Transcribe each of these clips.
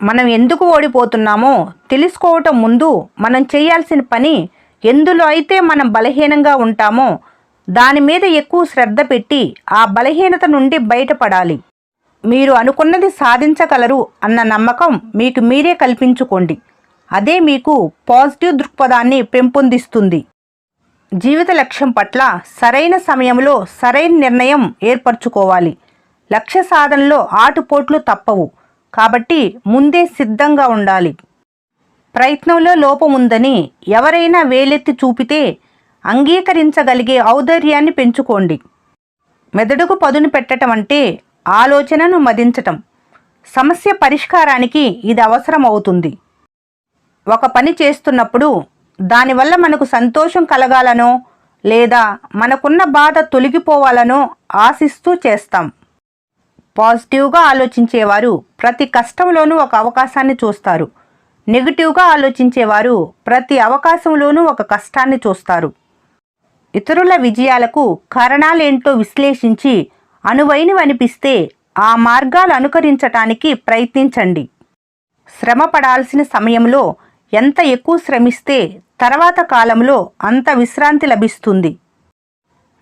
మనం ఎందుకు ఓడిపోతున్నామో తెలుసుకోవటం ముందు మనం చేయాల్సిన పని, ఎందులో అయితే మనం బలహీనంగా ఉంటామో దాని మీద ఎక్కువ శ్రద్ధ పెట్టి ఆ బలహీనత నుండి బయటపడాలి. మీరు అనుకున్నది సాధించగలరు అన్న నమ్మకం మీకు మీరే కల్పించుకోండి. అదే మీకు పాజిటివ్ దృక్పథాన్ని పెంపొందిస్తుంది. జీవిత లక్ష్యం పట్ల సరైన సమయంలో సరైన నిర్ణయం ఏర్పరచుకోవాలి. లక్ష్య సాధనలో ఆటుపోట్లు తప్పవు, కాబట్టి ముందే సిద్ధంగా ఉండాలి. ప్రయత్నంలో లోపం ఉందని ఎవరైనా వేలెత్తి చూపితే అంగీకరించగలిగే ఔదార్యాన్ని పెంచుకోండి. మెదడుకు పదును పెట్టడం అంటే ఆలోచనను మదించటం. సమస్య పరిష్కారానికి ఇది అవసరం అవుతుంది. ఒక పని చేస్తున్నప్పుడు దానివల్ల మనకు సంతోషం కలగాలనో లేదా మనకున్న బాధ తొలగిపోవాలనో ఆశిస్తూ చేస్తాం. పాజిటివ్గా ఆలోచించేవారు ప్రతి కష్టంలోనూ ఒక అవకాశాన్ని చూస్తారు. నెగిటివ్గా ఆలోచించేవారు ప్రతి అవకాశంలోనూ ఒక కష్టాన్ని చూస్తారు. ఇతరుల విజయాలకు కారణాలేంటో విశ్లేషించి అనువైనవి అనిపిస్తే ఆ మార్గాలు అనుకరించటానికి ప్రయత్నించండి. శ్రమ పడాల్సిన సమయంలో ఎంత ఎక్కువ శ్రమిస్తే తర్వాత కాలంలో అంత విశ్రాంతి లభిస్తుంది.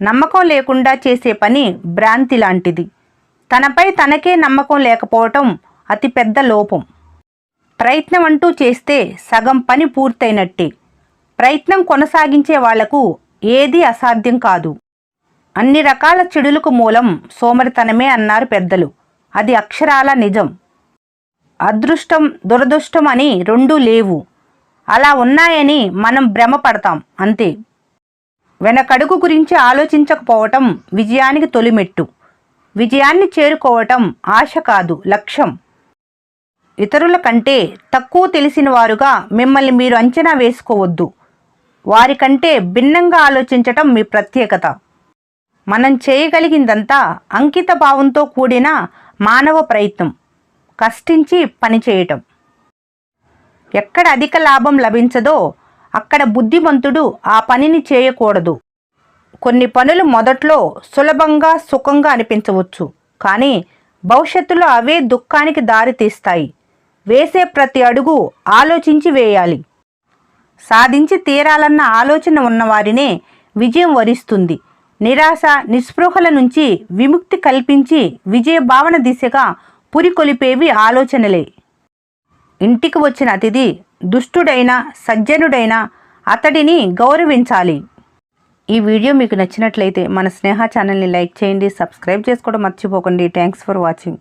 నమ్మకం లేకుండా చేసే పని భ్రాంతి లాంటిది. తనపై తనకే నమ్మకం లేకపోవటం అతిపెద్ద లోపం. ప్రయత్నం అంటూ చేస్తే సగం పని పూర్తయినట్టే. ప్రయత్నం కొనసాగించే వాళ్లకు ఏదీ అసాధ్యం కాదు. అన్ని రకాల చెడులకు మూలం సోమరితనమే అన్నారు పెద్దలు. అది అక్షరాల నిజం. అదృష్టం, దురదృష్టం అని రెండూ లేవు. అలా ఉన్నాయని మనం భ్రమపడతాం అంతే. వెనకడుగు గురించి ఆలోచించకపోవటం విజయానికి తొలిమెట్టు. విజయాన్ని చేరుకోవటం ఆశ కాదు, లక్ష్యం. ఇతరుల కంటే తక్కువ తెలిసిన వారుగా మిమ్మల్ని మీరు అంచనా వేసుకోవద్దు. వారికంటే భిన్నంగా ఆలోచించటం మీ ప్రత్యేకత. మనం చేయగలిగిందంతా అంకిత భావంతో కూడిన మానవ ప్రయత్నం, కష్టించి పనిచేయటం. ఎక్కడ అధిక లాభం లభించదో అక్కడ బుద్ధిమంతుడు ఆ పనిని చేయకూడదు. కొన్ని పనులు మొదట్లో సులభంగా సుఖంగా అనిపించవచ్చు, కానీ భవిష్యత్తులో అవే దుఃఖానికి దారితీస్తాయి. వేసే ప్రతి అడుగు ఆలోచించి వేయాలి. సాధించి తీరాలన్న ఆలోచన ఉన్నవారినే విజయం వరిస్తుంది. నిరాశ, నిస్పృహల నుంచి విముక్తి కల్పించి విజయ భావన దిశగా పురికొలిపేవి ఆలోచనలే. ఇంటికి వచ్చిన అతిథి దుష్టుడైనా సజ్జనుడైనా అతడిని గౌరవించాలి. ఈ వీడియో మీకు నచ్చినట్లయితే మన స్నేహ ఛానల్ని లైక్ చేయండి, సబ్స్క్రైబ్ చేసుకోవడం మర్చిపోకండి. Thanks for watching.